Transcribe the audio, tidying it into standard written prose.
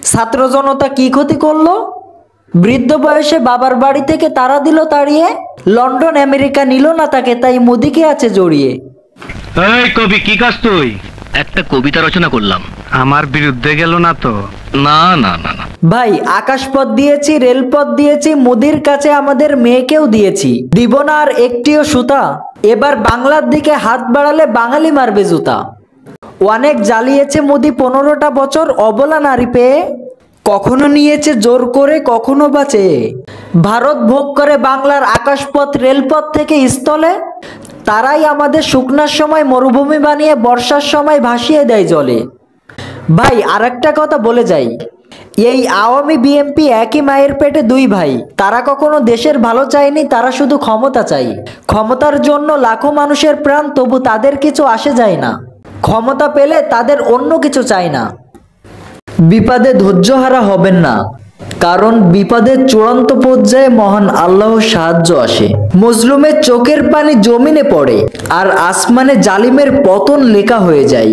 ছাত্র জনতা কি ক্ষতি করলো? বৃদ্ধ বয়সে বাবার বাড়ি থেকে তারা দিল তাড়িয়ে, লন্ডন আমেরিকা নিল না তাকে, তাই মোদিকে আছে জড়িয়ে। এই কবি, কি কাজ তুই? একটা কবিতা রচনা করলাম। আমার বিরুদ্ধে গেল না তো? না না না না ভাই, আকাশপথ দিয়েছি, রেলপথ দিয়েছি, মোদির কাছে আমাদের মেয়েকেও দিয়েছি, দিব না আর একটিও সুতা। এবার বাংলার দিকে হাত বাড়ালে বাঙালি মারবে জুতা। অনেক জ্বালিয়েছে মোদি 15টা বছর অবলা নারী পেয়ে, কখনো নিয়েছে জোর করে, কখনো বাঁচে। ভারত ভোগ করে বাংলার আকাশপথ রেলপথ থেকে স্থলে, তারাই আমাদের শুকনার সময় মরুভূমি বানিয়ে বর্ষার সময় ভাসিয়ে দেয় জলে। ভাই, আর একটা কথা বলে যাই, এই আওয়ামী বিএনপি একই মায়ের পেটে দুই ভাই। তারা কখনো দেশের ভালো চায়নি, তারা শুধু ক্ষমতা চাই। ক্ষমতার জন্য লাখো মানুষের প্রাণ, তবু তাদের কিছু আসে যায় না। ক্ষমতা পেলে তাদের অন্য কিছু চাই না। বিপদে ধৈর্যহারা হবেন না, কারণ বিপদের চূড়ান্ত পর্যায়ে মহান আল্লাহর সাহায্য আসে। মজলুমের চোখের পানি জমিনে পড়ে, আর আসমানে জালিমের পতন লেখা হয়ে যায়।